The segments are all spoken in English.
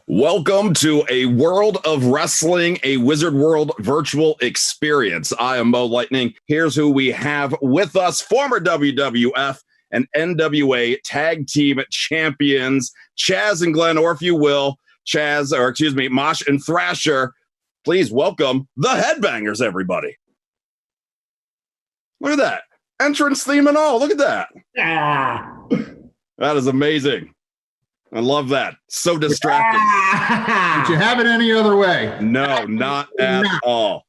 Welcome to a World of Wrestling, a Wizard World virtual experience. I am Mo Lightning. Here's who we have with us: former WWF and NWA Tag Team Champions, Chaz and Glenn, or if you will, Mosh and Thrasher. Please welcome the Headbangers, everybody. Look at that. Entrance theme and all. Look at that. That is amazing. I love that. So distracting. Would you have it any other way? No, not at all.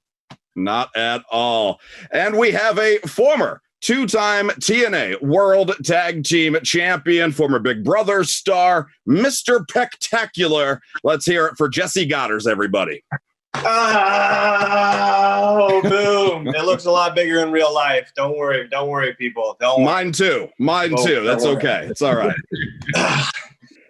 Not at all. And we have a former two-time TNA World Tag Team Champion, former Big Brother star, Mr. Pectacular. Let's hear it for Jessie Godderz, everybody. Oh, boom. It looks a lot bigger in real life. Don't worry, people. Don't worry. Mine too. That's okay. It's all right.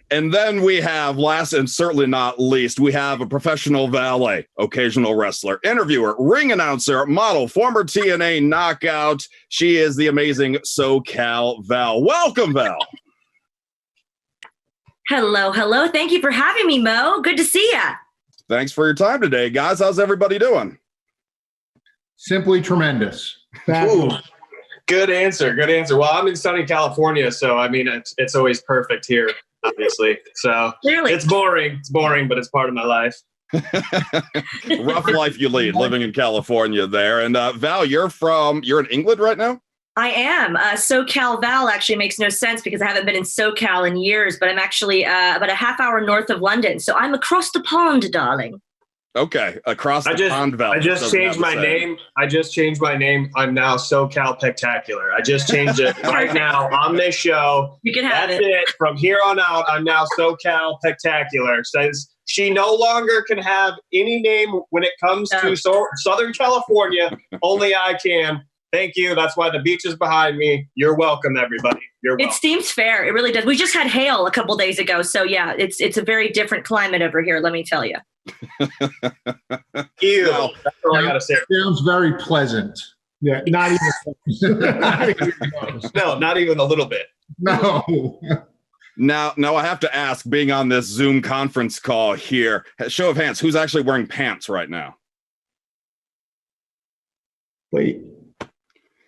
And then we have, last and certainly not least, we have a professional valet, occasional wrestler, interviewer, ring announcer, model, former TNA knockout. She is the amazing SoCal Val. Welcome, Val. Hello. Thank you for having me, Mo. Good to see ya. Thanks for your time today, guys. How's everybody doing? Simply tremendous. Ooh, good answer. Well, I'm in sunny California, so I mean, it's always perfect here, obviously. So Clearly. It's boring, but it's part of my life. Rough life you lead, living in California there. And Val, you're in England right now? I am. SoCal Val actually makes no sense because I haven't been in SoCal in years, but I'm actually about a half hour north of London. So I'm across the pond, darling. Okay, across the pond, Val. I just changed my name. I'm now SoCal Pectacular. I just changed it right now on this show. You can have That's it. From here on out, I'm now SoCal Pectacular. Says she no longer can have any name when it comes to Southern California. Only I can. Thank you. That's why the beach is behind me. You're welcome, everybody. You're welcome. It seems fair. It really does. We just had hail a couple days ago. So yeah, it's a very different climate over here, let me tell you. Ew. That's all I gotta say. Sounds very pleasant. Yeah, not even No, not even a little bit. No. Now I have to ask, being on this Zoom conference call here, show of hands, who's actually wearing pants right now? Wait.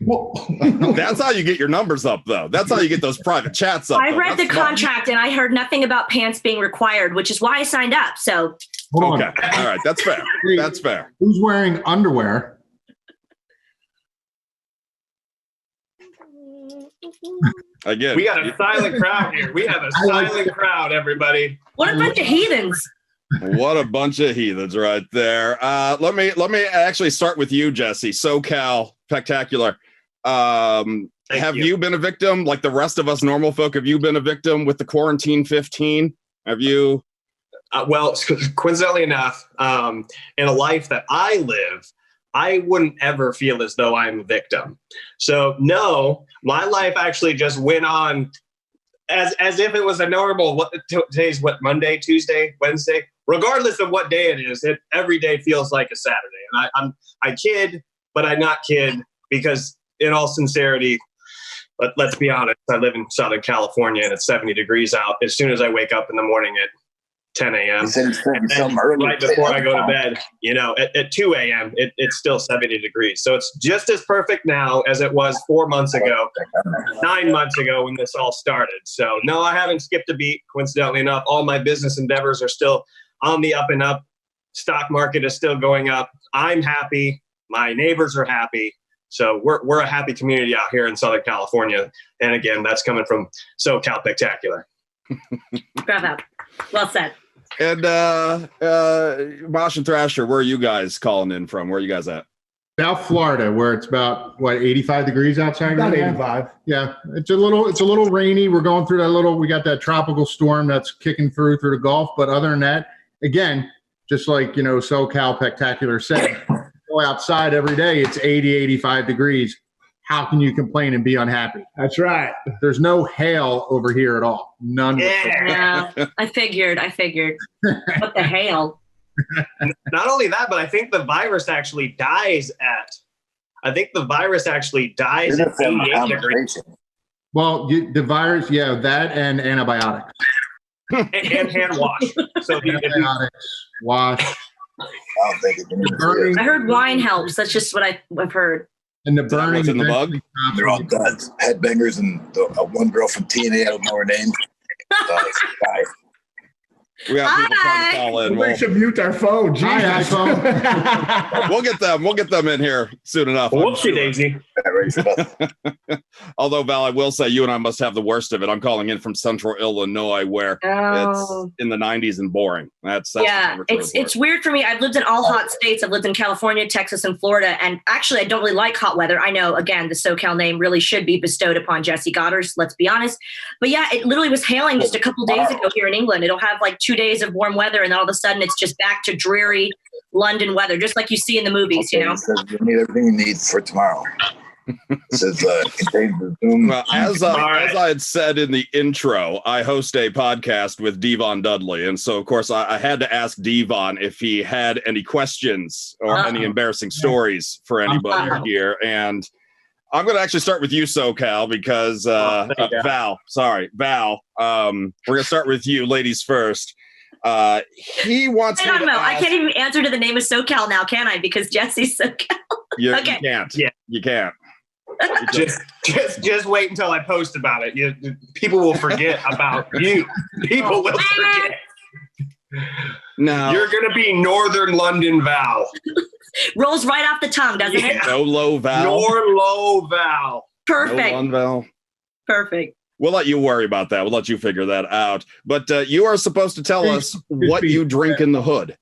That's how you get your numbers up, though. That's how you get those private chats up. I read the contract and I heard nothing about pants being required, which is why I signed up. So okay, all right, that's fair. That's fair. Who's wearing underwear? Again, we got a silent crowd here. We have a silent crowd, everybody. What a bunch of heathens. What a bunch of heathens right there. Let me actually start with you, Jessie. SoCal Pectacular. Have you been a victim like the rest of us normal folk? Have you been a victim with the quarantine 15? Have you? Well, coincidentally enough, in a life that I live, I wouldn't ever feel as though I'm a victim. So no, my life actually just went on as if it was a normal. Today's what, Monday, Tuesday, Wednesday. Regardless of what day it is, every day feels like a Saturday. And I kid, but I not kid, because in all sincerity, let's be honest, I live in Southern California and it's 70 degrees out. As soon as I wake up in the morning at 10 a.m. right before I go to bed, at 2 a.m., it's still 70 degrees. So it's just as perfect now as it was 4 months ago, 9 months ago when this all started. So no, I haven't skipped a beat, coincidentally enough. All my business endeavors are still on the up and up. Stock market is still going up. I'm happy. My neighbors are happy. So we're a happy community out here in Southern California. And again, that's coming from SoCal Pectacular. Bravo. Well said. And Mosh and Thrasher, where are you guys calling in from? Where are you guys at? South Florida, where it's about 85 degrees outside. About right 85. Now? Yeah, it's a little rainy. We're going through we got that tropical storm that's kicking through the Gulf. But other than that, again, just like SoCal Pectacular said, go outside every day, it's 80, 85 degrees. How can you complain and be unhappy? That's right. There's no hail over here at all. None. Yeah, I figured. What the hail? Not only that, but I think the virus actually dies at 88 degrees. Well, the virus, that and antibiotics. and hand wash. So wash. I don't think it can I heard wine helps. That's just what I've heard. And the burning in the bug. They're all duds. Headbangers and the one girl from TNA. I don't know her name. We got people trying to call in. We should mute our phone. Hi, iPhone. We'll get them in here soon enough. Whoopsie daisy. Although, Val, I will say you and I must have the worst of it. I'm calling in from Central Illinois, where it's in the 90s and boring. That's it's weird for me. I've lived in all hot states. I've lived in California, Texas, and Florida. And actually, I don't really like hot weather. I know, again, the SoCal name really should be bestowed upon Jessie Godderz. Let's be honest. But yeah, it literally was hailing just a couple days ago here in England. It'll have like 2 days of warm weather, and then all of a sudden it's just back to dreary London weather, just like you see in the movies. You know, it says you need everything you need for tomorrow. It says contains the Zoom. Well, as I had said in the intro, I host a podcast with Devon Dudley, and so of course I had to ask Devon if he had any questions or any embarrassing stories for anybody here. And I'm going to actually start with you, SoCal, because Val. We're going to start with you, ladies first. He wants. I don't know. I can't even answer to the name of SoCal now, can I? Because Jessie's SoCal. You can't. Yeah, you can't. Just wait until I post about it. People will forget about you. People will forget. No, you're going to be Northern London Val. Rolls right off the tongue, doesn't it? No low Val. Your low Val. Perfect. No Val. Perfect. We'll let you worry about that. We'll let you figure that out. But you are supposed to tell us what you drink in the hood.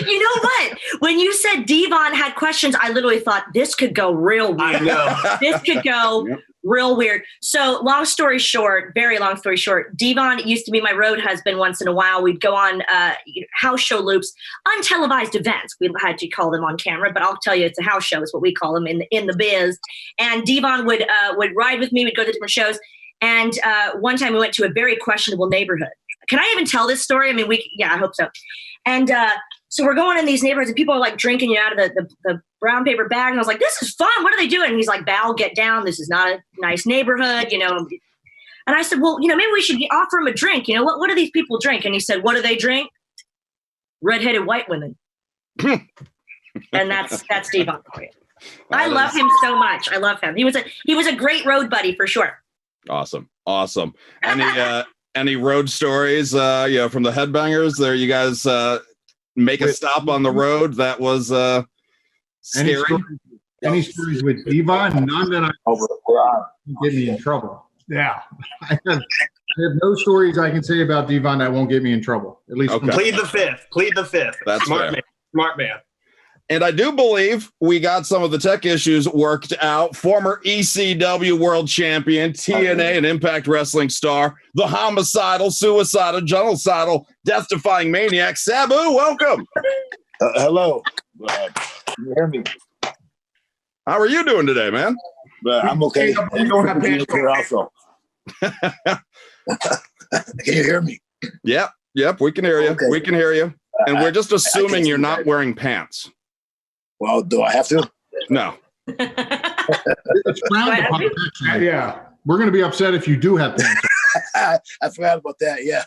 You know what? When you said Devon had questions, I literally thought this could go real weird. I know. This could go real weird. So long story short, very long story short, Devon used to be my road husband once in a while. We'd go on house show loops, untelevised events. We had to call them on camera, but I'll tell you, it's a house show is what we call them in the biz. And Devon would ride with me. We'd go to different shows. And one time we went to a very questionable neighborhood. Can I even tell this story? I mean, I hope so. And so we're going in these neighborhoods and people are like drinking out of the brown paper bag. And I was like, this is fun. What are they doing? And he's like, Val, get down. This is not a nice neighborhood, you know. And I said, well, maybe we should offer him a drink. What do these people drink? And he said, what do they drink? Redheaded white women. And that's Devon for you. I love him so much. I love him. He was a great road buddy for sure. Awesome. Any road stories from the Headbangers there? You guys make a stop on the road that was scary? Any stories with Devon? None that get me in trouble. Yeah. I have no stories I can say about Devon that won't get me in trouble. At least Plead the fifth. That's smart man. Smart man. And I do believe we got some of the tech issues worked out. Former ECW World Champion, TNA and Impact Wrestling star, the homicidal, suicidal, genocidal, death-defying maniac, Sabu, welcome. Hello. Can you hear me? How are you doing today, man? I'm okay. We don't have pants here also. Can you hear me? Yep, we can hear you. Okay. We can hear you. And we're just assuming you're not wearing pants. Well, do I have to? No. It's frowned upon. Yeah. We're going to be upset if you do have pants. I forgot about that. Yeah.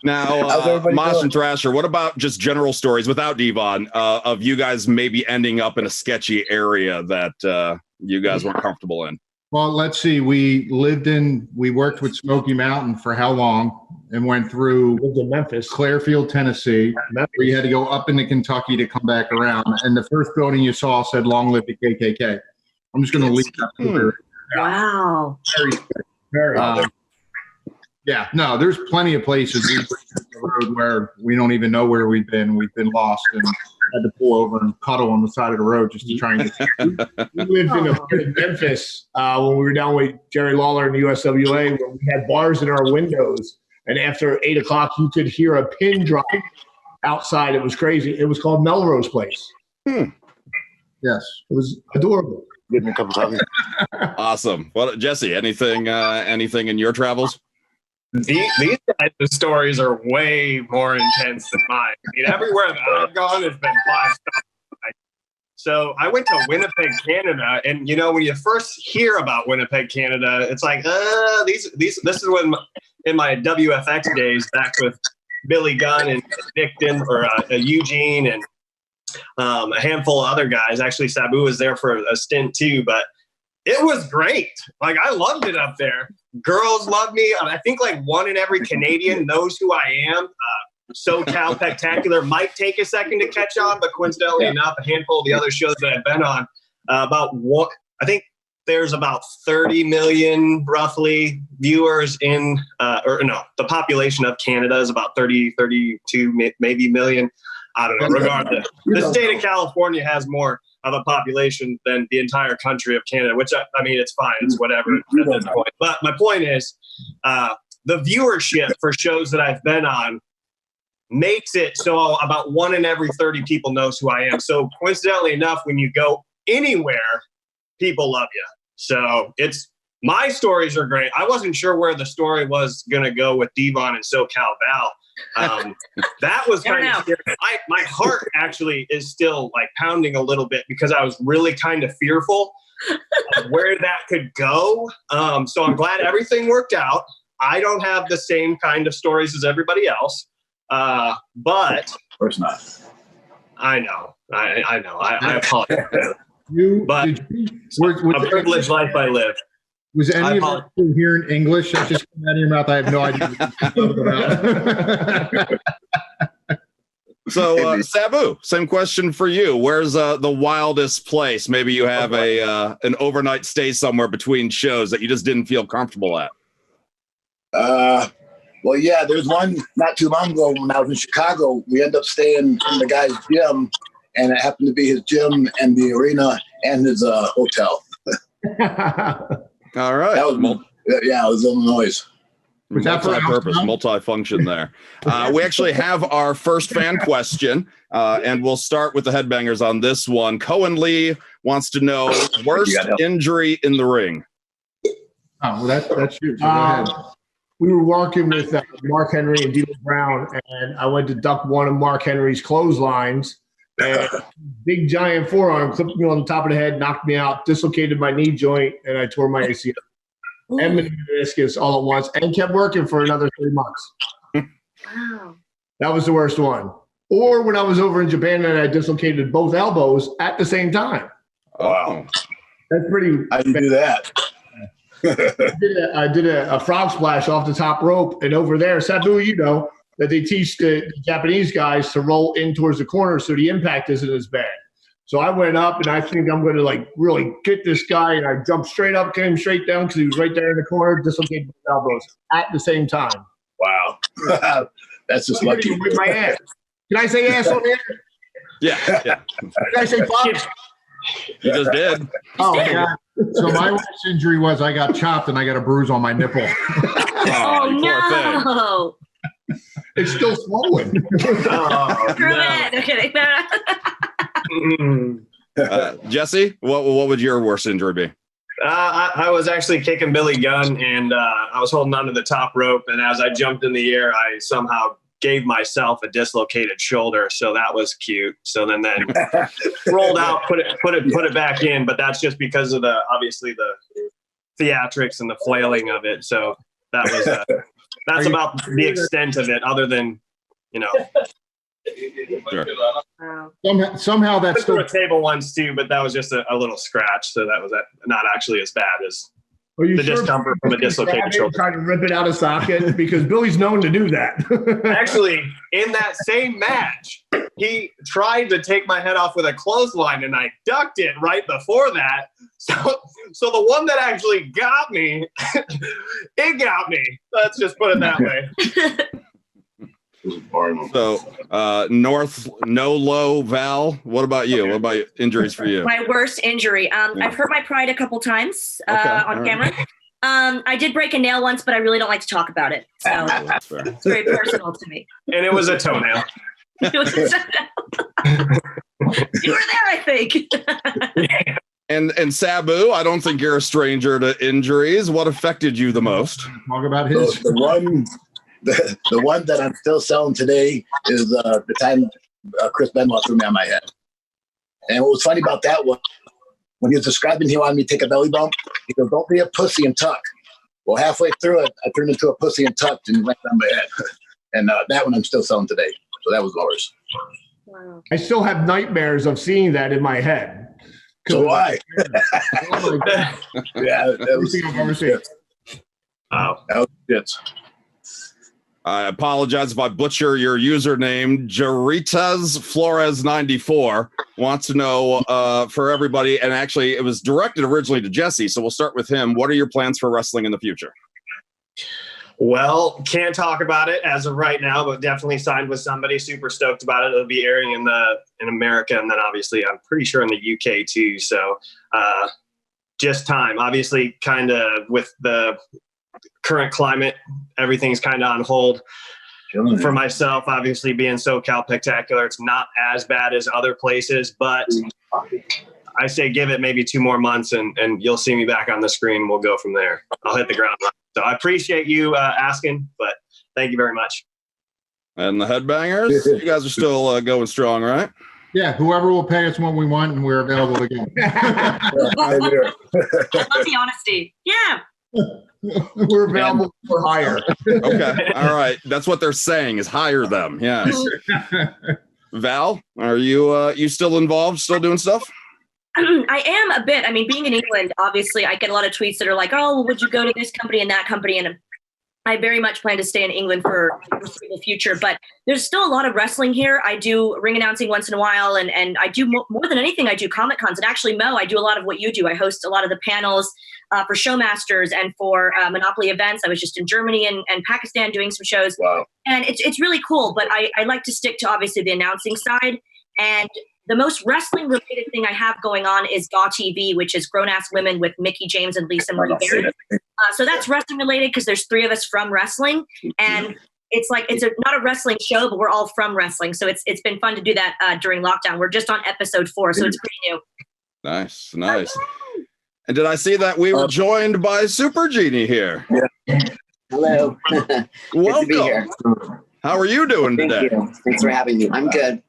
Now, Mosh and Thrasher, what about just general stories without Devon of you guys maybe ending up in a sketchy area that you guys weren't comfortable in? Well, let's see. We worked with Smoky Mountain for how long? And went through Memphis, Clearfield, Tennessee, where you had to go up into Kentucky to come back around. And the first building you saw said "Long live the KKK." I'm just going to leave that. Wow. Very. Yeah. No, there's plenty of places on the road where we don't even know where we've been. We've been lost and had to pull over and cuddle on the side of the road just to try and get. We lived in Memphis when we were down with Jerry Lawler in the USWA, where we had bars in our windows. And after 8 o'clock, you could hear a pin drop outside. It was crazy. It was called Melrose Place. Yes. It was adorable. Give me a cup of coffee. Awesome. Well, Jesse, anything in your travels? These types of stories are way more intense than mine. I mean, everywhere that I've gone has been 5 stars. So I went to Winnipeg, Canada, and when you first hear about Winnipeg, Canada, it's like, this is when in my WFX days back with Billy Gunn and Victon or Eugene and a handful of other guys. Actually, Sabu was there for a stint too, but it was great. Like, I loved it up there. Girls love me. I think like one in every Canadian knows who I am. SoCal Spectacular might take a second to catch on, but coincidentally enough, a handful of the other shows that I've been on, I think there's about 30 million roughly viewers in, the population of Canada is about 30, 32 maybe million. I don't know. Regardless, the state of California has more of a population than the entire country of Canada, which I mean, it's fine. It's whatever at this point. But my point is, the viewership for shows that I've been on makes it so about one in every 30 people knows who I am. So coincidentally enough, when you go anywhere, people love you. So my stories are great. I wasn't sure where the story was going to go with Devon and SoCal Val. That was kind of scary. My heart actually is still like pounding a little bit because I was really kind of fearful of where that could go. So I'm glad everything worked out. I don't have the same kind of stories as everybody else. But of course not. I know. I apologize. But a privileged life I live. Was any of that here in English that just came out of your mouth? I have no idea what you're talking about. So, Sabu, same question for you. Where's the wildest place? Maybe you have an overnight stay somewhere between shows that you just didn't feel comfortable at. Well, yeah, there's one not too long ago when I was in Chicago. We ended up staying in the guy's gym, and it happened to be his gym and the arena and his hotel. All right. That was, it was Illinois. Was that for multi-purpose, multi-function there. We actually have our first fan question, and we'll start with the Headbangers on this one. Cohen Lee wants to know worst injury in the ring. Oh, well, that's you. So go ahead. We were working with Mark Henry and D'Lo Brown, and I went to duck one of Mark Henry's clotheslines. And big giant forearm clipped me on the top of the head, knocked me out, dislocated my knee joint, and I tore my ACL and meniscus all at once, and kept working for another 3 months. Wow. That was the worst one. Or when I was over in Japan and I dislocated both elbows at the same time. Wow. That's pretty. How do you do that? I did a frog splash off the top rope, and over there, Sabu, that they teach the Japanese guys to roll in towards the corner so the impact isn't as bad. So I went up, and I think I'm going to like really get this guy, and I jumped straight up, came straight down because he was right there in the corner, dislocated both elbows at the same time. Wow. That's just lucky. With my ass. Can I say ass on there? Yeah. Can I say fuck? You just did. Oh, yeah. So my worst injury was I got chopped and I got a bruise on my nipple. Oh, no. It's still swollen. Jesse, what would your worst injury be? I was actually kicking Billy Gunn, and I was holding onto the top rope, and as I jumped in the air, I somehow gave myself a dislocated shoulder, so that was cute. So then rolled out, put it back in, but that's just because of obviously the theatrics and the flailing of it. So that was that's about the extent of it, other than Sure. Somehow that's still a table once too, but that was just a little scratch, so that was not actually as bad as the discomfort from a dislocated shoulder. Trying to rip it out of socket because Billy's known to do that. Actually, in that same match, he tried to take my head off with a clothesline, and I ducked it right before that. So the one that actually got me, it got me. Let's just put it that way. So, North, no low, Val. What about you? What about injuries for you? My worst injury. I've hurt my pride a couple times on camera. I did break a nail once, but I really don't like to talk about it. So it's very personal to me. And it was a toenail. It was a toenail. You were there, I think. And Sabu, I don't think you're a stranger to injuries. What affected you the most? Talk about his. The one that I'm still selling today is the time Chris Benoit threw me on my head. And what was funny about that was when he was describing he wanted me to take a belly bump, he goes, "Don't be a pussy and tuck." Well, halfway through it, I turned into a pussy and tucked and went on my head. And that one I'm still selling today. So that was ours. Wow. I still have nightmares of seeing that in my head. So why? Oh my God. Yeah, that was Everything I've ever seen. Wow. that was it. I apologize if I butcher your username. Jaritas Flores 94 wants to know for everybody, and actually it was directed originally to Jesse, so we'll start with him. What are your plans for wrestling in the future? Well, can't talk about it as of right now, but definitely signed with somebody. Super stoked about it. It'll be airing in America, and then obviously I'm pretty sure in the UK too. So just time. Obviously, kind of with the current climate, everything's kind of on hold. For myself, obviously being SoCal Spectacular, it's not as bad as other places, but I say give it maybe 2 more months and you'll see me back on the screen and we'll go from there. I'll hit the ground running. So I appreciate you asking, but thank you very much. And the Headbangers, you guys are still going strong, right? Yeah, whoever will pay us what we want, and we're available to go. I love the honesty. Yeah. We're available for hire. Okay. All right. That's what they're saying is hire them. Yes. Val, are you still involved, still doing stuff? I am a bit. I mean, being in England, obviously, I get a lot of tweets that are like, oh, well, would you go to this company and that company? And I very much plan to stay in England for the foreseeable future. But there's still a lot of wrestling here. I do ring announcing once in a while. And I do more than anything, I do Comic Cons. And actually, Mo, I do a lot of what you do. I host a lot of the panels for Showmasters and for Monopoly events. I was just in Germany and Pakistan doing some shows. Wow. And it's really cool. But I like to stick to, obviously, the announcing side. And the most wrestling-related thing I have going on is GAW TV, which is Grown Ass Women with Mickey James and Lisa Marie Barrett. So that's wrestling-related because there's 3 of us from wrestling. And it's like not a wrestling show, but we're all from wrestling. So it's been fun to do that during lockdown. We're just on episode 4, so it's pretty new. Nice. And did I see that we were joined by Super Genie here? Yeah. Hello. Good Welcome. to be here. How are you doing today? Thank you. Thanks for having me. I'm good.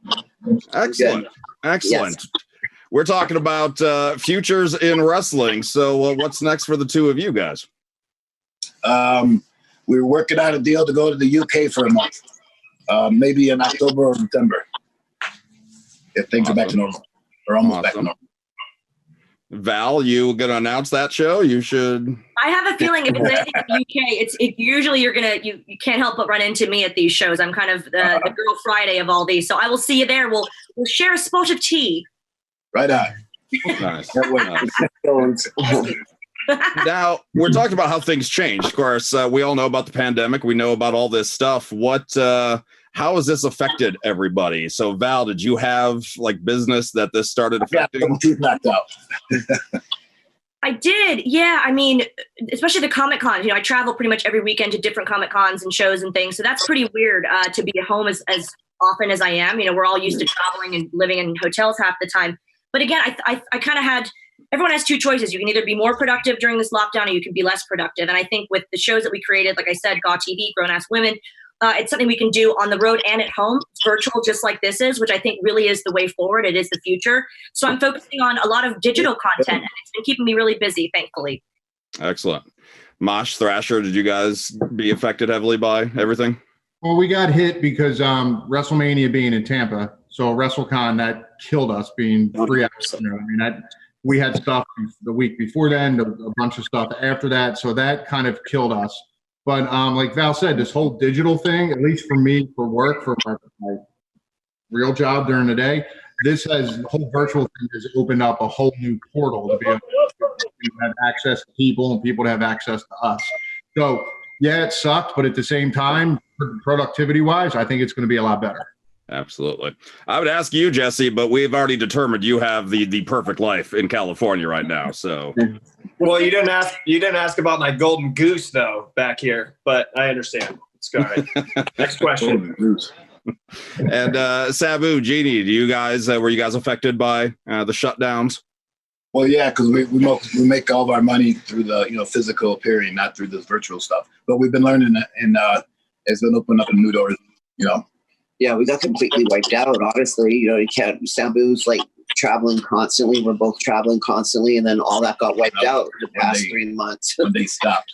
Excellent. Excellent. Yes. We're talking about futures in wrestling. So what's next for the 2 of you guys? We're working out a deal to go to the UK for a month, maybe in October or September, if things are back to normal, or almost back to normal. Val, you gonna announce that show? You should. I have a feeling if it's anything in the UK, usually you can't help but run into me at these shows. I'm kind of the Girl Friday of all these, so I will see you there. We'll share a spot of tea. Right on. Nice. Now we're talking about how things changed. Of course, we all know about the pandemic. We know about all this stuff. How has this affected everybody? So, Val, did you have business that this started affecting? Yeah, teeth knocked out. I did. Yeah. I mean, especially the Comic Cons. I travel pretty much every weekend to different Comic Cons and shows and things. So that's pretty weird to be at home as often as I am. We're all used to traveling and living in hotels half the time. But again, I kind of had, everyone has 2 choices. You can either be more productive during this lockdown or you can be less productive. And I think with the shows that we created, like I said, GAW TV, Grown Ass Women, it's something we can do on the road and at home. It's virtual, just like this is, which I think really is the way forward. It is the future. So I'm focusing on a lot of digital content, and it's been keeping me really busy, thankfully. Excellent. Mosh, Thrasher, did you guys be affected heavily by everything? Well, we got hit because WrestleMania being in Tampa, so WrestleCon, that killed us being 3 hours. We had stuff the week before then, a bunch of stuff after that, so that kind of killed us. But like Val said, this whole digital thing, at least for me, for work, for my real job during the day, the whole virtual thing has opened up a whole new portal to be able to have access to people and people to have access to us. So, yeah, it sucked, but at the same time, productivity-wise, I think it's going to be a lot better. Absolutely. I would ask you, Jesse, but we've already determined you have the perfect life in California right now. So, well, you didn't ask about my golden goose though back here, but I understand. It's all right. Next question. And Sabu, Genie, do you guys were you guys affected by the shutdowns? Well, yeah, because we make all of our money through the physical appearing, not through this virtual stuff. But we've been learning that, and it's been opening up new doors. Yeah, we got completely wiped out. Honestly, you can't. Sabu's traveling constantly. We're both traveling constantly, and then all that got wiped out the past 3 months. When they stopped.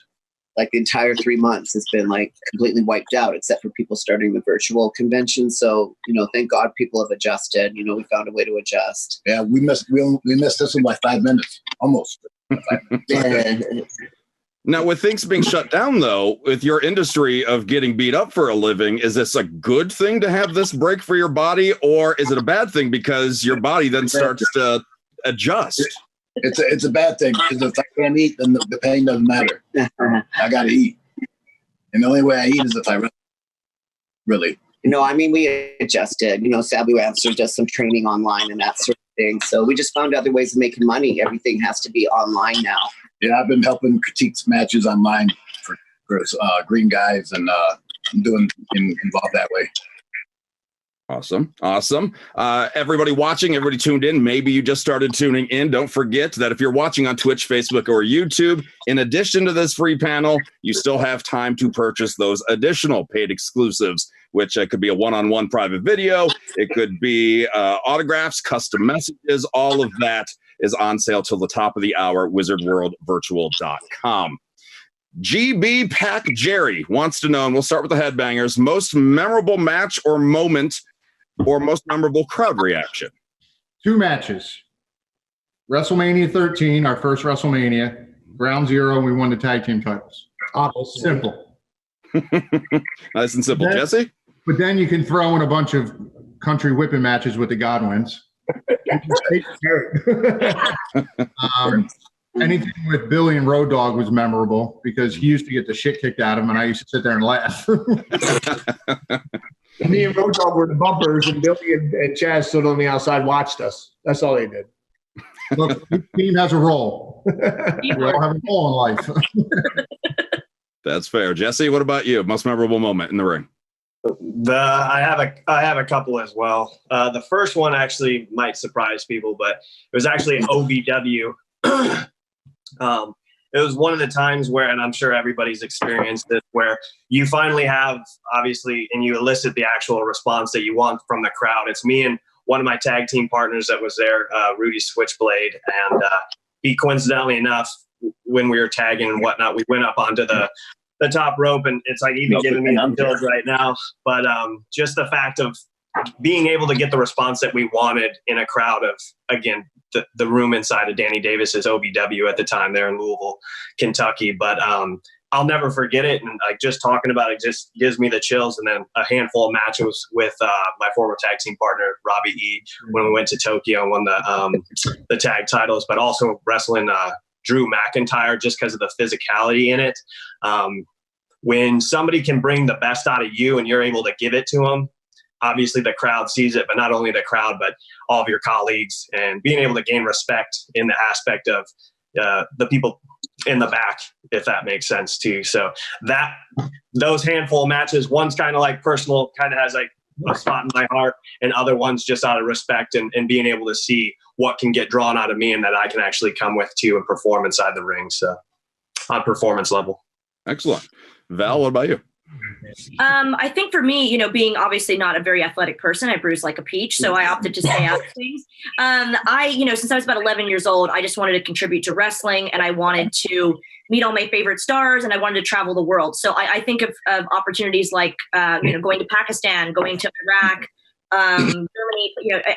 Like the entire 3 months has been like completely wiped out, except for people starting the virtual convention. So, thank God people have adjusted. We found a way to adjust. Yeah, we missed this one by 5 minutes, almost. Now, with things being shut down, though, with your industry of getting beat up for a living, is this a good thing to have this break for your body, or is it a bad thing because your body then starts to adjust? It's a bad thing, because if I can't eat, then the pain doesn't matter. I got to eat. And the only way I eat is if I really. We adjusted. Sabu answered does some training online and that sort of thing. So we just found other ways of making money. Everything has to be online now. Yeah, I've been helping critique matches online for green guys, and I'm involved that way. Awesome. Everybody watching, everybody tuned in. Maybe you just started tuning in. Don't forget that if you're watching on Twitch, Facebook, or YouTube, in addition to this free panel, you still have time to purchase those additional paid exclusives, which could be a one-on-one private video. It could be autographs, custom messages. All of that is on sale till the top of the hour, wizardworldvirtual.com. GB Pack Jerry wants to know, and we'll start with the Headbangers, most memorable match or moment, or most memorable crowd reaction? 2 matches. WrestleMania 13, our first WrestleMania, Ground Zero, and we won the tag team titles. Simple. Nice and simple. Jesse? But then you can throw in a bunch of country whipping matches with the Godwins. Anything with Billy and Road Dogg was memorable because he used to get the shit kicked out of him, and I used to sit there and laugh. Me and Road Dogg were the bumpers, and Billy and Chaz stood on the outside, watched us. That's all they did. Look, each team has a role. We all have a role in life. That's fair. Jesse, what about you? Most memorable moment in the ring? I have a couple as well. The first one actually might surprise people, but it was actually an OVW. It was one of the times where, and I'm sure everybody's experienced this, where you finally have, obviously, and you elicit the actual response that you want from the crowd. It's me and one of my tag team partners that was there, Rudy Switchblade, and he, coincidentally enough, when we were tagging and whatnot, we went up onto the top rope, and it's like even giving me chills right now. But just the fact of being able to get the response that we wanted in a crowd of, again, the room inside of Danny Davis's OVW at the time there in Louisville, Kentucky. But I'll never forget it. And like just talking about it just gives me the chills. And then a handful of matches with my former tag team partner, Robbie E, when we went to Tokyo and won the tag titles, but also wrestling Drew McIntyre just because of the physicality in it. When somebody can bring the best out of you and you're able to give it to them, obviously the crowd sees it, but not only the crowd, but all of your colleagues, and being able to gain respect in the aspect of the people in the back, if that makes sense too. So those handful of matches, one's kind of like personal, kind of has like a spot in my heart, and other ones just out of respect and being able to see what can get drawn out of me and that I can actually come with too and perform inside the ring. So on performance level. Excellent. Val, what about you? I think for me, being obviously not a very athletic person, I bruise like a peach, so I opted to stay out of things. Since I was about 11 years old, I just wanted to contribute to wrestling, and I wanted to meet all my favorite stars, and I wanted to travel the world. So I think of opportunities like, going to Pakistan, going to Iraq, Germany,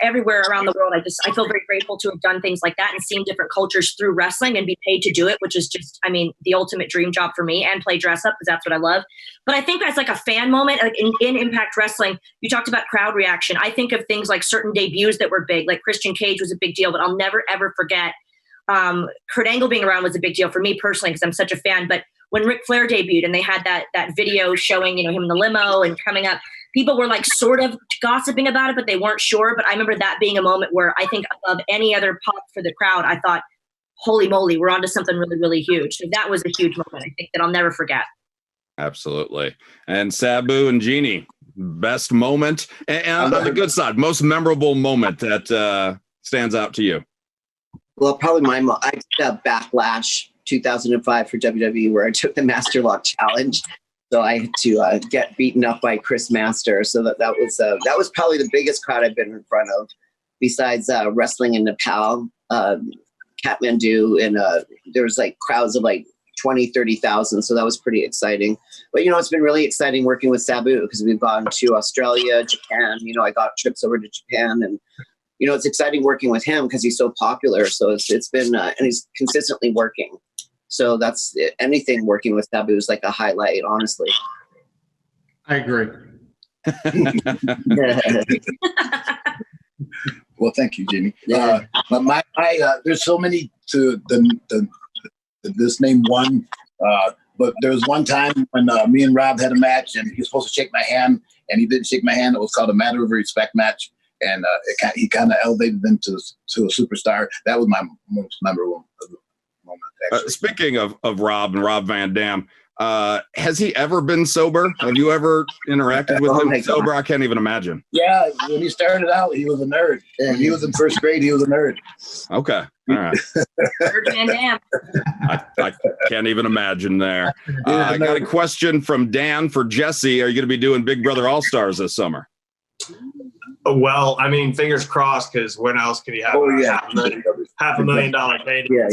everywhere around the world. I feel very grateful to have done things like that and seen different cultures through wrestling and be paid to do it, which is just, the ultimate dream job for me, and play dress up because that's what I love. But I think that's like a fan moment, like in Impact Wrestling. You talked about crowd reaction. I think of things like certain debuts that were big, like Christian Cage was a big deal, but I'll never ever forget Kurt Angle being around was a big deal for me personally because I'm such a fan. But when Ric Flair debuted and they had that video showing, him in the limo and coming up, people were like sort of gossiping about it, but they weren't sure. But I remember that being a moment where I think of any other pop for the crowd, I thought, holy moly, we're onto something really, really huge. So that was a huge moment, I think, that I'll never forget. Absolutely. And Sabu and Genie, best moment, and on the good side, most memorable moment that stands out to you. Well, probably I did Backlash 2005 for WWE, where I took the Master Lock Challenge. So I had to get beaten up by Chris Master. So that was probably the biggest crowd I've been in front of, besides wrestling in Nepal, Kathmandu, and there was like crowds of like 20, 30,000. So that was pretty exciting. But, it's been really exciting working with Sabu because we've gone to Australia, Japan. I got trips over to Japan, and, it's exciting working with him because he's so popular. So it's been, and he's consistently working. So that's anything working with Sabu is like a highlight, honestly. I agree. Well, thank you, Jimmy. But there's so many to this name one. But there was one time when me and Rob had a match, and he was supposed to shake my hand, and he didn't shake my hand. It was called a matter of respect match, and he kind of elevated them to a superstar. That was my most memorable moment. Speaking of Rob and Rob Van Dam, has he ever been sober? Have you ever interacted with him sober? I can't even imagine. Yeah, when he started out, he was a nerd. When he was in first grade, he was a nerd. Okay, all right. Van Dam. I can't even imagine there. I got a question from Dan for Jessie. Are you going to be doing Big Brother All-Stars this summer? Well, I mean, fingers crossed, because when else could he have $500,000 payday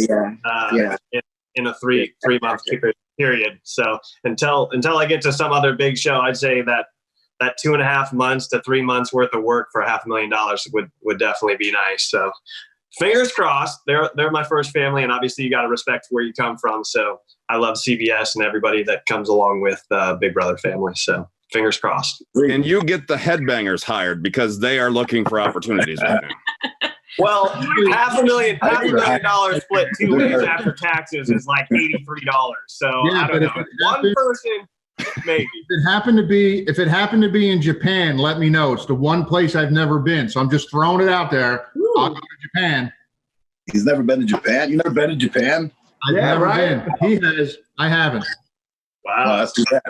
in a three month period? So until I get to some other big show, I'd say that 2.5 months to 3 months worth of work for $500,000 would definitely be nice. So fingers crossed. They're my first family, and obviously you got to respect where you come from. So I love CBS and everybody that comes along with Big Brother family. So fingers crossed. And you get the Headbangers hired because they are looking for opportunities right now. Well, $500,000 split 2 ways after taxes is like $83. So I don't know. One person, maybe. If it happened to be in Japan, let me know. It's the one place I've never been, so I'm just throwing it out there. Ooh. I'll go to Japan. He's never been to Japan. You never been to Japan? I've never been. He has. I haven't. Wow, that's too bad.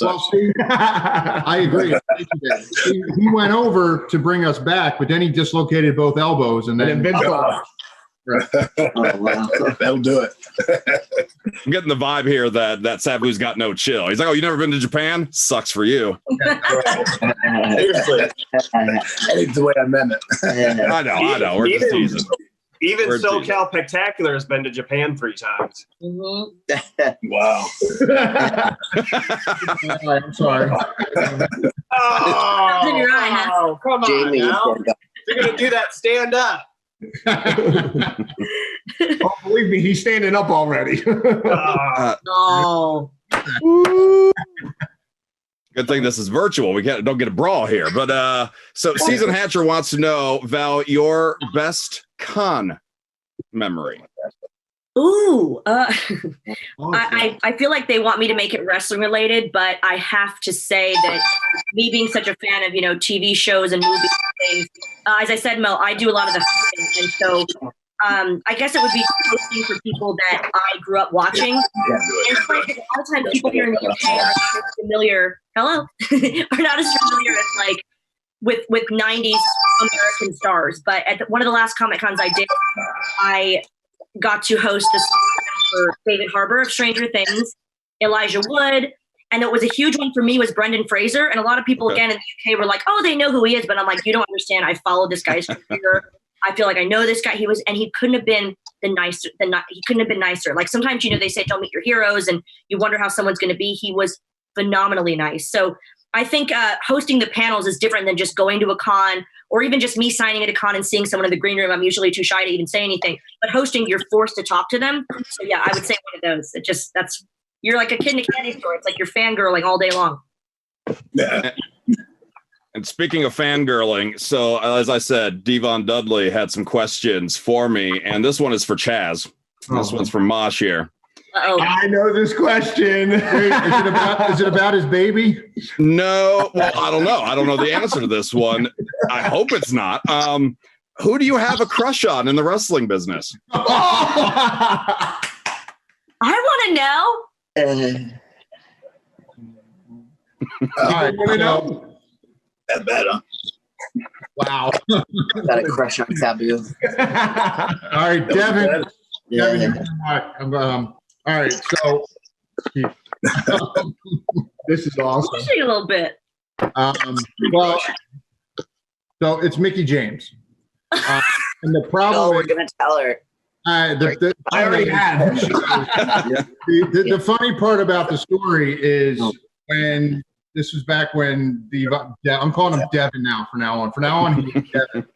Well, see, I agree. He went over to bring us back, but then he dislocated both elbows, and then That'll do it. I'm getting the vibe here that Sabu's got no chill. He's like, "Oh, you never been to Japan? Sucks for you." Seriously, that's the way I meant it. I know. We're just teasing. Even SoCal Spectacular has been to Japan 3 times. Mm-hmm. Wow. I'm sorry. Oh, come on now. You're going to do that stand up. Oh, believe me, he's standing up already. No. Good thing this is virtual. We don't get a brawl here. But so Season Hatcher wants to know, Val, your best con memory. Ooh, I feel like they want me to make it wrestling related, but I have to say that me being such a fan of TV shows and movies and things, as I said, Mel, I do a lot of the hosting, and so I guess it would be hosting for people that I grew up watching. And it's like a lot of times people here in the UK are not as familiar. Hello, are not as familiar as like with 90s American stars. But at one of the last Comic Cons I did, I got to host this for David Harbour of Stranger Things, Elijah Wood, and it was a huge one for me was Brendan Fraser. And a lot of people again in the UK were like, "Oh, they know who he is," but I'm like, "You don't understand. I followed this guy's career. I feel like I know this guy. He couldn't have been he couldn't have been nicer. Like sometimes, they say don't meet your heroes and you wonder how someone's going to be. He was phenomenally nice. So I think hosting the panels is different than just going to a con or even just me signing at a con and seeing someone in the green room. I'm usually too shy to even say anything, but hosting, you're forced to talk to them. So yeah, I would say one of those. You're like a kid in a candy store. It's like you're fangirling all day long. Yeah. And speaking of fangirling, so as I said, Devon Dudley had some questions for me, and this one is for Chaz. This one's from Mosh here. Uh-oh. I know this question. Is it about his baby? No, well, I don't know. I don't know the answer to this one. I hope it's not. Who do you have a crush on in the wrestling business? I want to know. All right, That better. wow. Got a crush on Sabu. All right, Devin. Yeah. Devin, all right, so this is awesome. Pushing a little bit. Well, so it's Mickey James. And the problem Oh, we're going to tell her. I already have. The funny part about the story is when this was back when I'm calling him Devin now. From now on, he's Devin.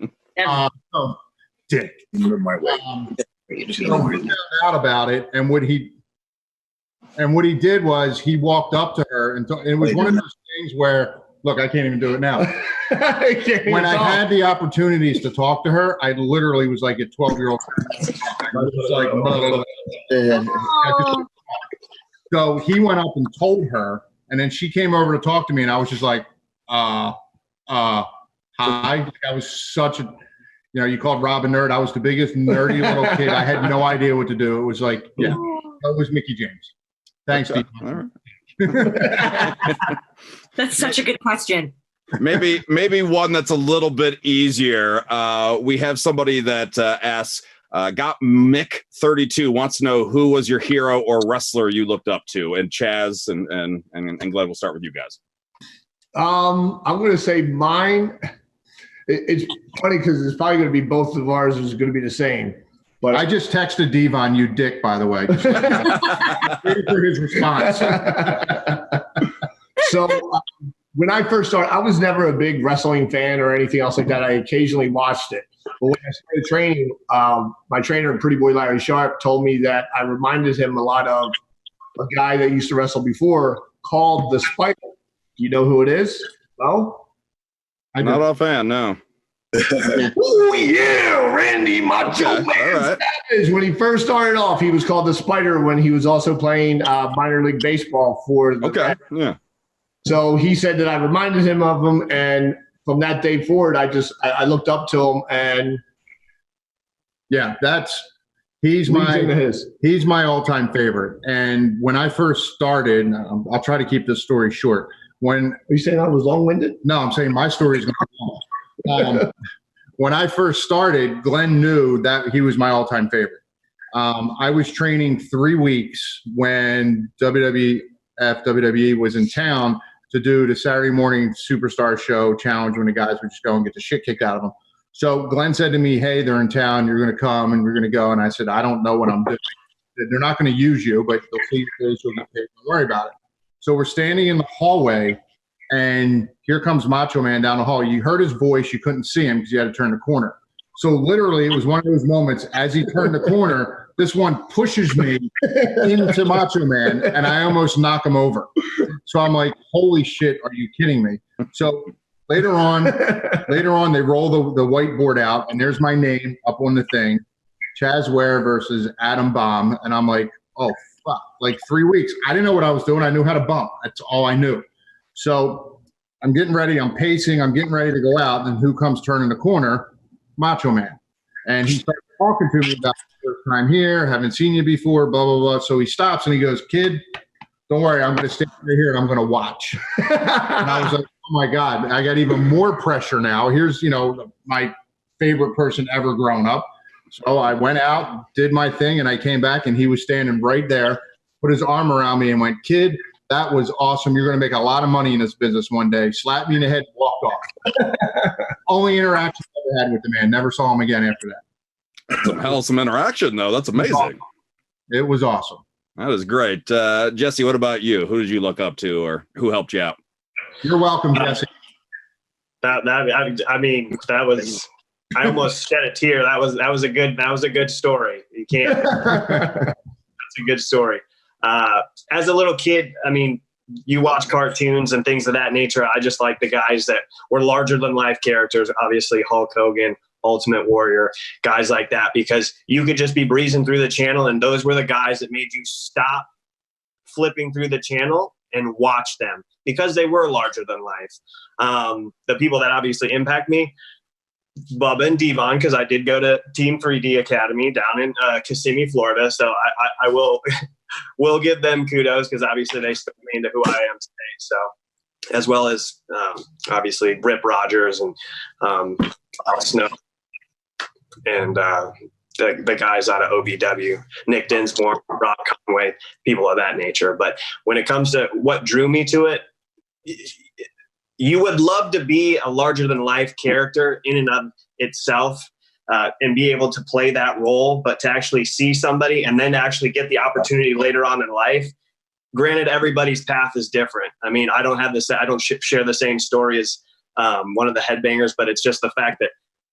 Dick. My way. So he found out about it, and what he did was he walked up to her, and it was one of those things where, look, I can't even do it now. When I had the opportunities to talk to her, I literally was like a 12-year-old. So he went up and told her, and then she came over to talk to me, and I was just like, hi. I was such a, you called Rob a nerd. I was the biggest nerdy little kid. I had no idea what to do. It was like, that was Mickey James. Thanks, Steve. All right. That's such a good question. Maybe one that's a little bit easier. We have somebody that asks, got Mick 32 wants to know who was your hero or wrestler you looked up to, and Chaz and Glenn, we'll start with you guys. I'm going to say mine. It's funny because it's probably going to be both of ours is going to be the same. But I just texted Devon, you dick, by the way. Waiting for his response. So when I first started, I was never a big wrestling fan or anything else like that. I occasionally watched it. But when I started training, my trainer, Pretty Boy Larry Sharp, told me that I reminded him a lot of a guy that used to wrestle before called the Spider. Do you know who it is? No? I'm not a fan, no. Oh, yeah, Randy Macho Man right. Savage. When he first started off, he was called the Spider when he was also playing minor league baseball for the yeah. So he said that I reminded him of him, and from that day forward, I looked up to him, and he's my all-time favorite. And when I first started, I'll try to keep this story short. Are you saying I was long-winded? No, I'm saying my story is going to be long. When I first started, Glenn knew that he was my all-time favorite. I was training 3 weeks when WWE was in town to do the Saturday morning Superstar Show challenge when the guys would just go and get the shit kicked out of them. So Glenn said to me, hey, they're in town. You're going to come and we're going to go. And I said, I don't know what I'm doing. They're not going to use you, but they'll see you. So don't worry about it. So we're standing in the hallway, and here comes Macho Man down the hall. You heard his voice. You couldn't see him because you had to turn the corner. So literally, it was one of those moments as he turned the corner, this one pushes me into Macho Man, and I almost knock him over. So I'm like, holy shit, are you kidding me? So later on, they roll the whiteboard out, and there's my name up on the thing, Chaz Ware versus Adam Bomb. And I'm like, oh, fuck. Like 3 weeks. I didn't know what I was doing. I knew how to bump. That's all I knew. So I'm getting ready. I'm pacing. I'm getting ready to go out. And who comes turning the corner? Macho Man. And he starts talking to me about the first time here. Haven't seen you before, blah, blah, blah. So he stops and he goes, kid, don't worry. I'm going to stand right here and I'm going to watch. And I was like, oh, my God. I got even more pressure now. Here's, my favorite person ever growing up. So I went out, did my thing, and I came back, and he was standing right there, put his arm around me and went, kid, that was awesome. You're going to make a lot of money in this business one day. Slapped me in the head and walked off. Only interaction I ever had with the man. Never saw him again after that. Some interaction, though. That's amazing. It was awesome. That is great. Jesse, what about you? Who did you look up to, or who helped you out? You're welcome, Jesse. That was... I almost shed a tear. That was a good story. You can't. That's a good story. As a little kid, you watch cartoons and things of that nature. I just like the guys that were larger than life characters. Obviously, Hulk Hogan, Ultimate Warrior, guys like that, because you could just be breezing through the channel, and those were the guys that made you stop flipping through the channel and watch them because they were larger than life. The people that obviously impact me. Bubba and Devon, because I did go to Team 3D Academy down in Kissimmee, Florida. So I will give them kudos because obviously they stuck me into who I am today. So, as well as obviously Rip Rogers and Snow and the guys out of OVW, Nick Dinsmore, Rob Conway, people of that nature. But when it comes to what drew me to it, you would love to be a larger than life character in and of itself. and be able to play that role, but to actually see somebody and then to actually get the opportunity later on in life. Granted, everybody's path is different. I mean, I don't share the same story as one of the Headbangers, but it's just the fact that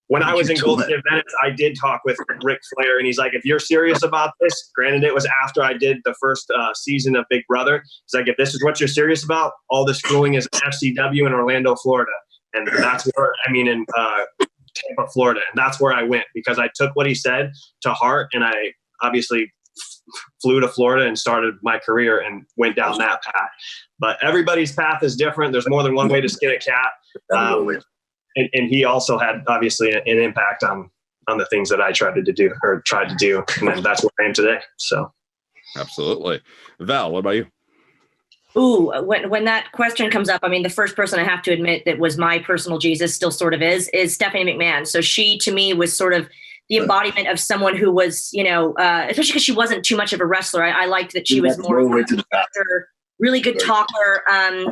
when I was in Golden State Venice, I did talk with Ric Flair, and he's like, if you're serious about this, granted, it was after I did the first season of Big Brother. He's like, if this is what you're serious about, all this schooling is FCW in Orlando, Florida. And that's where, in Tampa, Florida. And that's where I went because I took what he said to heart, and I obviously flew to Florida and started my career and went down that path. But everybody's path is different. There's more than one way to skin a cat. And he also had obviously an impact on the things that I tried to do. And then that's where I am today. So. Absolutely. Val, what about you? Ooh, when that question comes up, the first person I have to admit that was my personal Jesus, still sort of is Stephanie McMahon. So she, to me, was sort of the embodiment of someone who was, especially because she wasn't too much of a wrestler. I liked that she was more of a character, really good talker,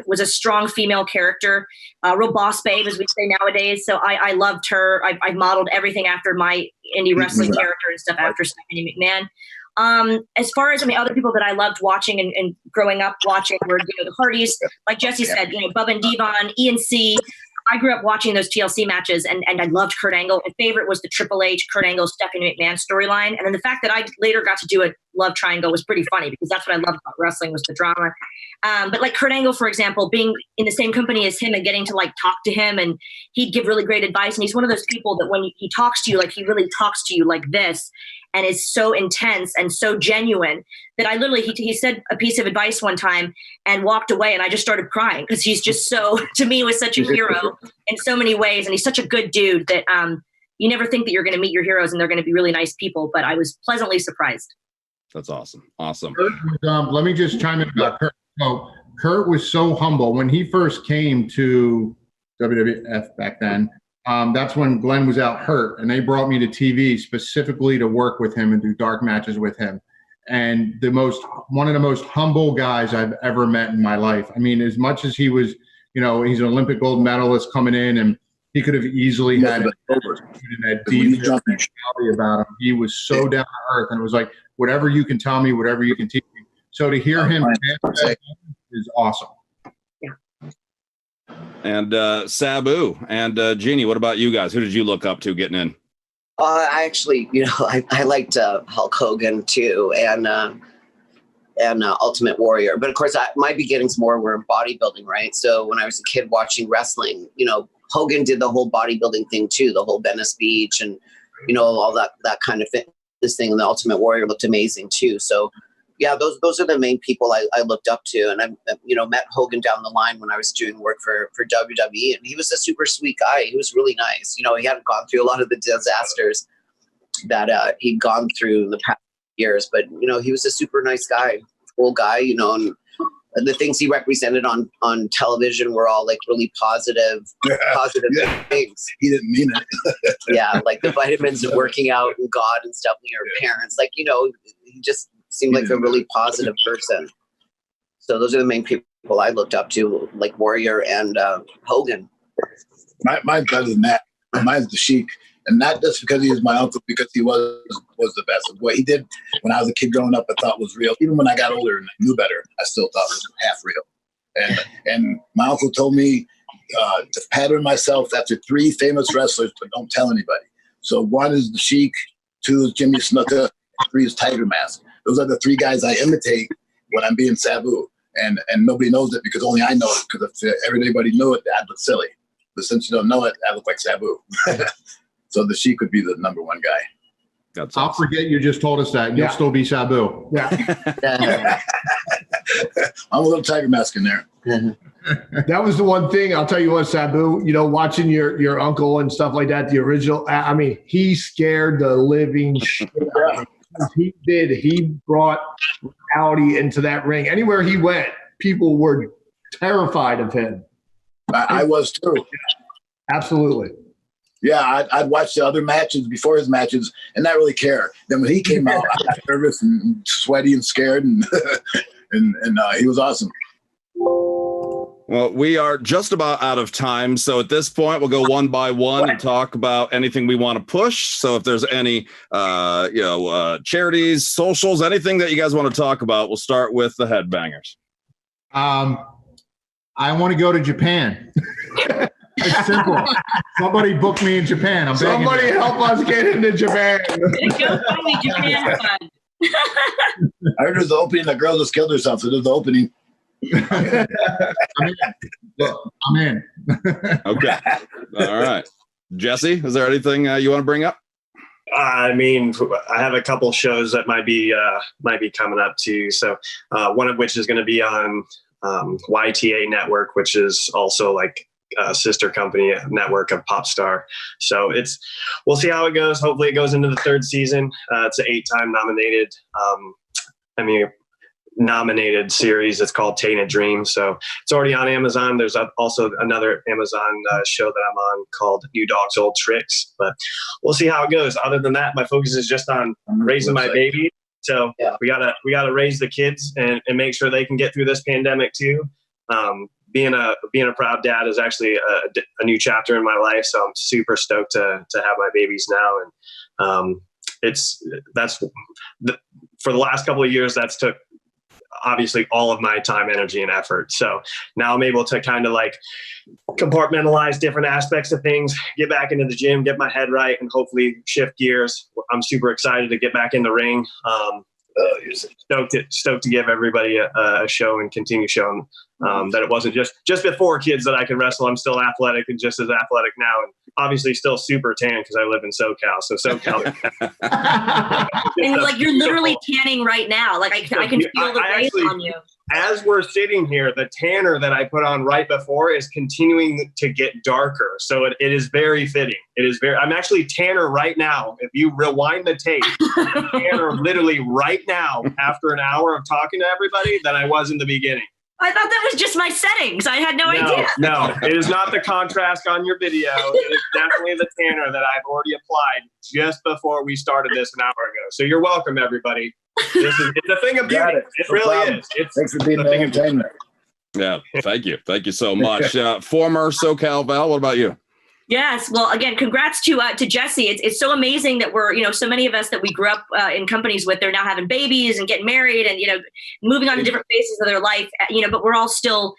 was a strong female character, real boss babe, as we say nowadays. So I loved her. I modeled everything after my indie wrestling character and stuff after Stephanie McMahon. As far as, other people that I loved watching and growing up watching were, the Hardys, like Jessie said, Bubba and Devon, E&C. I grew up watching those TLC matches and I loved Kurt Angle. My favorite was the Triple H, Kurt Angle, Stephanie McMahon storyline. And then the fact that I later got to do a love triangle was pretty funny because that's what I loved about wrestling was the drama. But like Kurt Angle, for example, being in the same company as him and getting to talk to him, and he'd give really great advice. And he's one of those people that when he talks to you, he really talks to you like this, and is so intense and so genuine that I literally, he said a piece of advice one time and walked away, and I just started crying because he's just so, to me, was such a hero in so many ways. And he's such a good dude that you never think that you're going to meet your heroes and they're going to be really nice people, but I was pleasantly surprised. That's awesome. Awesome. Let me just chime in about Kurt. So Kurt was so humble when he first came to WWF back then. That's when Glenn was out hurt, and they brought me to TV specifically to work with him and do dark matches with him. And one of the most humble guys I've ever met in my life. As much as he was, he's an Olympic gold medalist coming in, and he could have easily had that deep personality about him. He was so down to earth, and it was like, whatever you can tell me, whatever you can teach me. So to hear him is awesome. And Sabu and Genie, what about you guys? Who did you look up to getting in? I actually, I liked Hulk Hogan too, and Ultimate Warrior. But of course, my beginnings more were in bodybuilding, right? So when I was a kid watching wrestling, Hogan did the whole bodybuilding thing too, the whole Venice Beach and, all that kind of fitness thing. And the Ultimate Warrior looked amazing too. So yeah, those are the main people I looked up to. And I, met Hogan down the line when I was doing work for WWE, and he was a super sweet guy. He was really nice. He hadn't gone through a lot of the disasters that he'd gone through in the past years, but he was a super nice guy, cool guy, and the things he represented on television were all really positive things. He didn't mean it. Yeah, like the vitamins and working out and God and stuff, and your parents, he just seemed like a really positive person. So those are the main people I looked up to, like Warrior and Hogan. Mine's better than that. Mine's the Sheik. And not just because he was my uncle, because he was the best. What he did when I was a kid growing up, I thought was real. Even when I got older and I knew better, I still thought it was half real. And my uncle told me to pattern myself after 3 famous wrestlers, but don't tell anybody. So 1 is the Sheik, 2 is Jimmy Snuka, 3 is Tiger Mask. Those are the 3 guys I imitate when I'm being Sabu. And nobody knows it because only I know it, because if everybody knew it, I'd look silly. But since you don't know it, I look like Sabu. So the Sheik would be the number 1 guy. That's awesome. I'll forget you just told us that. You'll still be Sabu. Yeah. I'm a little Tiger Mask in there. That was the one thing, I'll tell you what, Sabu, watching your uncle and stuff like that, the original, he scared the living shit out of me. He did. He brought reality into that ring. Anywhere he went, people were terrified of him. I was too. Absolutely. Yeah, I'd watch the other matches before his matches and not really care. Then when he came out, I got nervous and sweaty and scared, and he was awesome. Well, we are just about out of time. So at this point, we'll go one by one and talk about anything we want to push. So if there's any, charities, socials, anything that you guys want to talk about, we'll start with the Headbangers. I want to go to Japan. It's simple. Somebody book me in Japan. I'm begging Somebody you. help us get into Japan. Go find me Japan fun. I heard there's the opening. The girl just killed herself. So there's the opening. I'm in. Look, I'm in. Okay. All right. Jesse, is there anything you want to bring up? I mean, I have a couple shows that might be coming up too. So one of which is going to be on YTA Network, which is also like a sister company network of Popstar. So we'll see how it goes. Hopefully it goes into the third season. It's an 8-time nominated series. It's called Tainted Dream. So it's already on Amazon. There's also another Amazon show that I'm on called New Dog's Old Tricks, but we'll see how it goes. Other than that, my focus is just on raising my baby. So we gotta raise the kids and make sure they can get through this pandemic too. Being a proud dad is actually a new chapter in my life. So I'm super stoked to have my babies now. And for the last couple of years, that's took obviously all of my time, energy, and effort. So now I'm able to kind of like compartmentalize different aspects of things, get back into the gym, get my head right, and hopefully shift gears. I'm super excited to get back in the ring. Stoked to give everybody a show and continue showing that it wasn't just before kids that I could wrestle. I'm still athletic and just as athletic now, and obviously still super tan because I live in SoCal. So SoCal. And like you're literally tanning right now. Like I can feel the rays on you. As we're sitting here, the tanner that I put on right before is continuing to get darker. So it is very fitting. I'm actually tanner right now. If you rewind the tape, I'm tanner literally right now after an hour of talking to everybody than I was in the beginning. I thought that was just my settings. I had no idea. No, it is not the contrast on your video. It is definitely the tanner that I've already applied just before we started this an hour ago. So you're welcome, everybody. It's a thing of beauty. It really is. Thanks for being the entertainment. Yeah, thank you. Thank you so much. Former SoCal Val, what about you? Yes. Well, again, congrats to Jessie. It's so amazing that we're, so many of us that we grew up in companies with, they're now having babies and getting married and, moving on to different phases of their life, but we're all still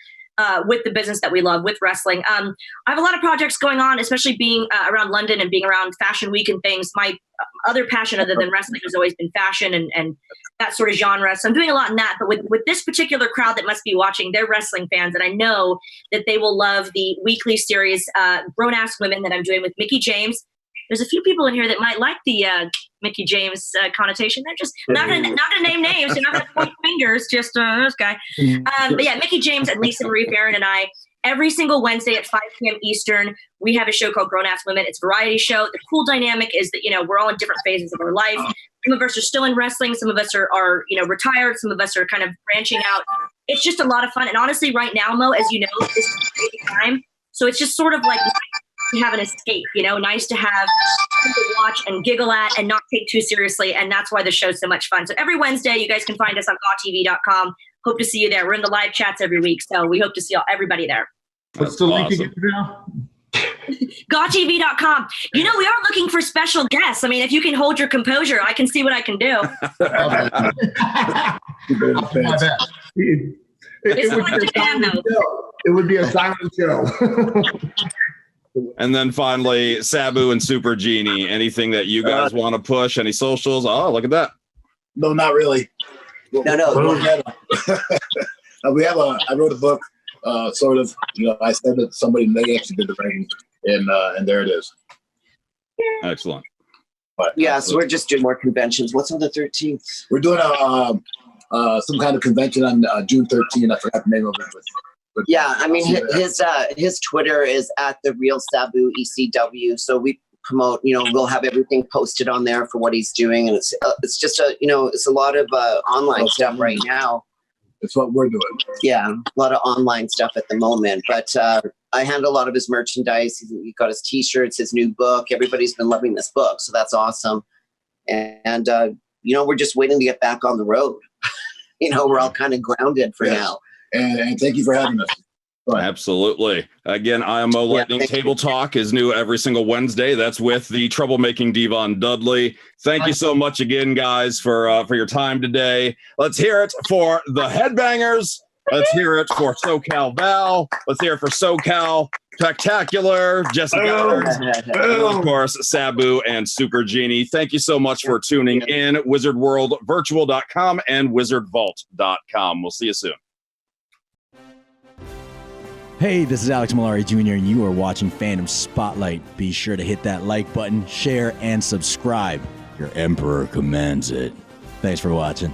with the business that we love, with wrestling. I have a lot of projects going on, especially being around London and being around Fashion Week and things. My other passion other than wrestling has always been fashion and that sort of genre. So I'm doing a lot in that. But with this particular crowd that must be watching, they're wrestling fans. And I know that they will love the weekly series, Grown Ass Women, that I'm doing with Mickie James. There's a few people in here that might like the Mickie James connotation. They're just not gonna name names. They're not gonna point fingers. Just this guy. But yeah, Mickie James and Lisa Marie Farron and I. Every single Wednesday at 5 p.m. Eastern, we have a show called Grown Ass Women. It's a variety show. The cool dynamic is that we're all in different phases of our life. Some of us are still in wrestling. Some of us are retired. Some of us are kind of branching out. It's just a lot of fun. And honestly, right now, Mo, as you know, this is a crazy time. So it's just sort of like to have an escape, nice to have to watch and giggle at and not take too seriously. And that's why the show's so much fun. So every Wednesday, you guys can find us on GawTV.com. Hope to see you there. We're in the live chats every week. So we hope to see everybody there. What's the link again now? GawTV.com. We are looking for special guests. I mean, if you can hold your composure, I can see what I can do. It would be a silent show. And then finally, Sabu and Super Genie. Anything that you guys want to push? Any socials? Oh, look at that. No, not really. No. I wrote a book, sort of. I said that somebody may actually did the ring, and there it is. Excellent. But, so we're just doing more conventions. What's on the 13th? We're doing some kind of convention on June 13th. I forgot the name of it. But yeah, I mean his Twitter is at the real Sabu ECW. So we promote. We'll have everything posted on there for what he's doing, and it's just it's a lot of online stuff right now. It's what we're doing. Yeah, a lot of online stuff at the moment. But I handle a lot of his merchandise. He got his T-shirts, his new book. Everybody's been loving this book, so that's awesome. And we're just waiting to get back on the road. We're all kind of grounded for now. And thank you for having us. Absolutely. Again, IMO Lightning Table Talk is new every single Wednesday. That's with the troublemaking Devon Dudley. Thank you so much again, guys, for your time today. Let's hear it for the Headbangers. Let's hear it for SoCal Val. Let's hear it for SoCal Spectacular, Jessie Godderz, and of course, Sabu and Super Genie. Thank you so much for tuning in. WizardWorldVirtual.com and WizardVault.com. We'll see you soon. Hey, this is Alex Malari Jr., and you are watching Fandom Spotlight. Be sure to hit that like button, share, and subscribe. Your Emperor commands it. Thanks for watching.